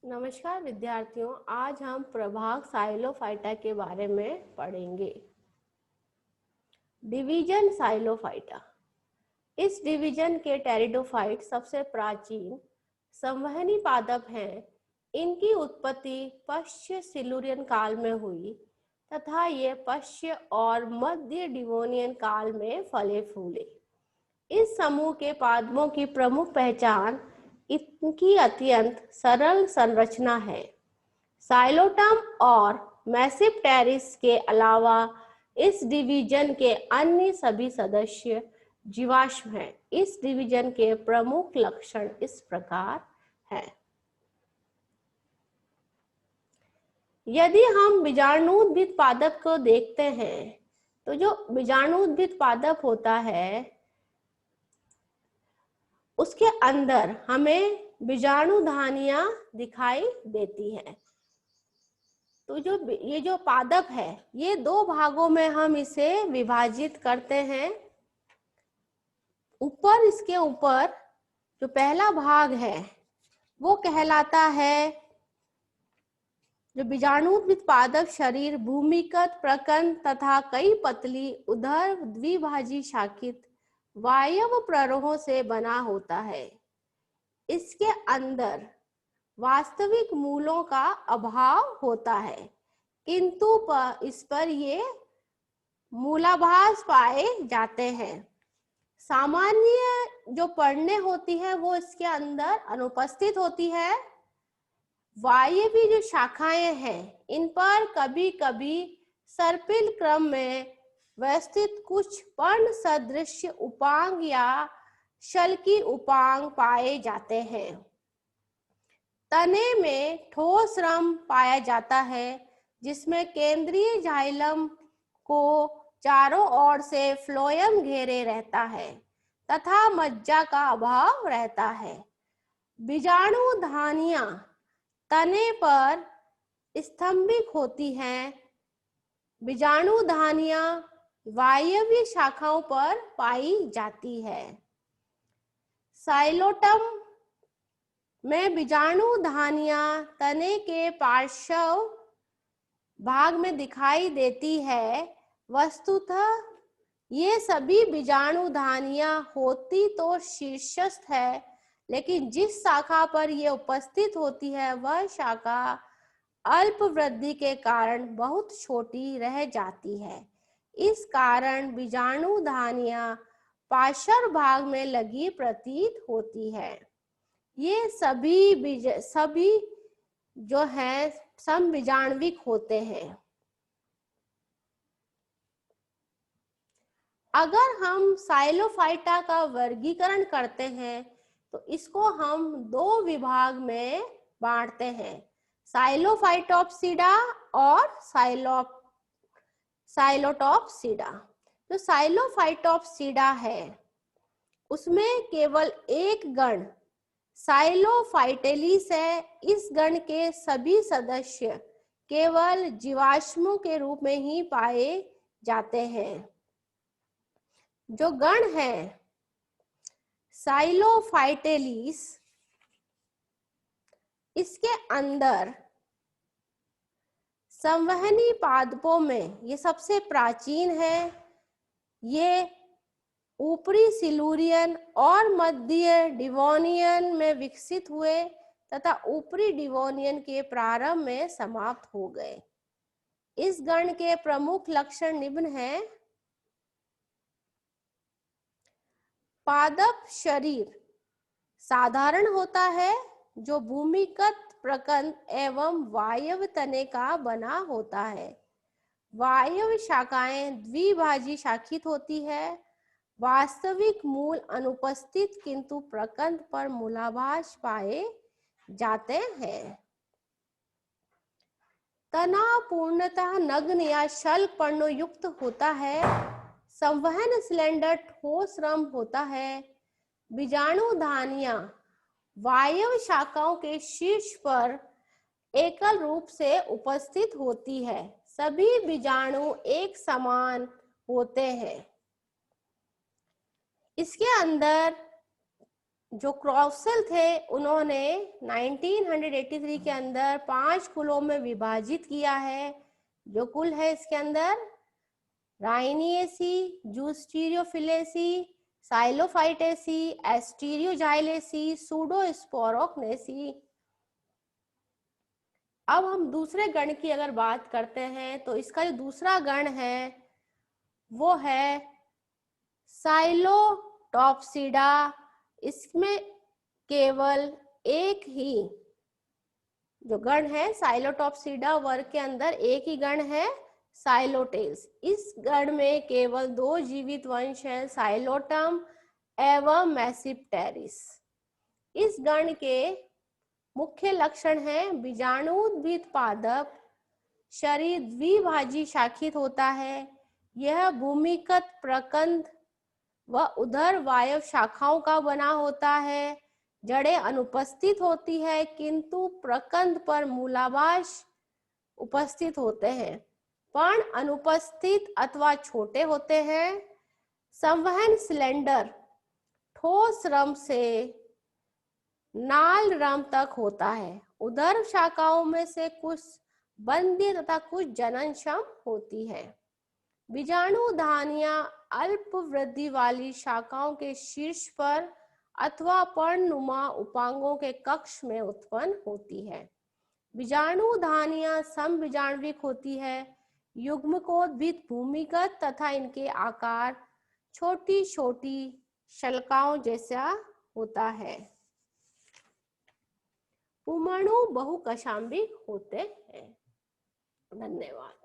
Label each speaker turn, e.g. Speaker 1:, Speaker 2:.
Speaker 1: नमस्कार विद्यार्थियों, आज हम प्रभाग साइलोफाइटा के बारे में पढ़ेंगे। डिवीजन साइलोफाइटा। इस डिवीजन के टेरिडोफाइट सबसे प्राचीन संवहनी पादप हैं। इनकी उत्पत्ति पश्च सिलुरियन काल में हुई तथा ये पश्च और मध्य डिवोनियन काल में फले फूले। इस समूह के पादपों की प्रमुख पहचान इनकी अत्यंत सरल संरचना है। साइलोटम और मैसिपटेरिस के अलावा इस डिवीजन के अन्य सभी सदस्य जीवाश्म हैं। इस डिवीजन के प्रमुख लक्षण इस प्रकार हैं। यदि हम बीजाणुउद्भिद पादप को देखते हैं तो जो बीजाणुउद्भिद पादप होता है उसके अंदर हमें बीजाणुधानियां दिखाई देती हैं। तो ये जो पादप है ये दो भागों में हम इसे विभाजित करते हैं। ऊपर इसके ऊपर जो पहला भाग है वो कहलाता है जो बीजाणुउद्भिद पादप शरीर भूमिगत प्रकंद तथा कई पतली उदर द्विभाजी शाखित वायव प्ररोहों से बना होता है। इसके अंदर वास्तविक मूलों का अभाव होता है, किंतु इस पर ये मूलाभास पाए जाते हैं। सामान्य जो पर्णे होती है वो इसके अंदर अनुपस्थित होती है। वायवी जो शाखाएं हैं इन पर कभी कभी सर्पिल क्रम में व्यवस्थित कुछ पर्ण सदृश उपांग या शल्की उपांग पाए जाते हैं। तने में ठोस रम पाया जाता है जिसमें केंद्रीय जाइलम को चारों ओर से फ्लोएम घेरे रहता है तथा मज्जा का अभाव रहता है। बीजाणुधानियां तने पर स्तंभिक होती हैं। बीजाणुधानियां वायव्य शाखाओं पर पाई जाती है। साइलोटम में बीजाणुधानियां तने के पार्श्व भाग में दिखाई देती है। वस्तुतः ये सभी बीजाणुधानियां होती तो शीर्षस्थ है, लेकिन जिस शाखा पर ये उपस्थित होती है वह शाखा अल्प वृद्धि के कारण बहुत छोटी रह जाती है। इस कारण बीजाणुधानियां पार्श्व भाग में लगी प्रतीत होती है। ये सभी जो है समबीजाण्विक होते हैं। अगर हम साइलोफाइटा का वर्गीकरण करते हैं तो इसको हम दो विभाग में बांटते हैं, साइलोफाइटोप्सिडा और साइलोटोप्सिडा। जो साइलोफाइटोप्सिडा है उसमें केवल एक गण साइलोफाइटेलिस है। इस गण के सभी सदस्य केवल जीवाश्मों के रूप में ही पाए जाते हैं। जो गण है साइलोफाइटेलिस इसके अंदर संवहनी पादपों में ये सबसे प्राचीन है। ये ऊपरी सिलुरियन और मध्य डिवोनियन में विकसित हुए तथा ऊपरी डिवोनियन के प्रारंभ में समाप्त हो गए। इस गण के प्रमुख लक्षण निम्न हैं। पादप शरीर साधारण होता है जो भूमिगत प्रकंद एवं वायव्य तने का बना होता है। वायव्य शाखाएं द्विभाजी शाखित होती है। वास्तविक मूल अनुपस्थित किंतु प्रकंद पर मूलाभास पाए जाते हैं। तना पूर्णतः नग्न या शल्क पर्णों युक्त होता है। संवहन सिलेंडर ठोस रम होता है। बीजाणुधानियां वायव्य शाखाओं के शीर्ष पर एकल रूप से उपस्थित होती है। सभी बीजाणु एक समान होते हैं। इसके अंदर जो क्रॉसल थे उन्होंने 1983 के अंदर 5 कुलों में विभाजित किया है। जो कुल है इसके अंदर राइनिएसी, जूस्टीरियोफिलेसी, साइलोफाइटेसी, एस्टीरियोजाइलेसी, सूडोस्पोरोक्नेसी। अब हम दूसरे गण की अगर बात करते हैं तो इसका जो दूसरा गण है वो है साइलोटॉप्सिडा। इसमें केवल एक ही जो गण है साइलोटॉप्सिडा वर्ग के अंदर एक ही गण है साइलोटेल्स। इस गण में केवल 2 जीवित वंश हैं, साइलोटम एवं मैसिप्टेरिस। इस गण के मुख्य लक्षण हैं बीजाणुउद्भिद पादप, शरीर द्विभाजी शाखित होता है, यह भूमिगत प्रकंद व उदर वायव शाखाओं का बना होता है, जड़ें अनुपस्थित होती है किंतु प्रकंद पर मूलाभास उपस्थित होते हैं, पर्ण अनुपस्थित अथवा छोटे होते हैं, संवहन सिलेंडर ठोस रम से नाल रम तक होता है, उदर शाखाओं में से कुछ बंदी तथा कुछ जननक्षम होती है। बीजाणु धानियां अल्प वृद्धि वाली शाखाओं के शीर्ष पर अथवा पर्णनुमा उपांगों के कक्ष में उत्पन्न होती है। बीजाणु धानियां समबीजाण्विक होती है, युग्मकोद्भिद भूमिगत तथा इनके आकार छोटी छोटी शल्काओं जैसा होता है। पुमणु बहुकशाम्बी होते हैं। धन्यवाद।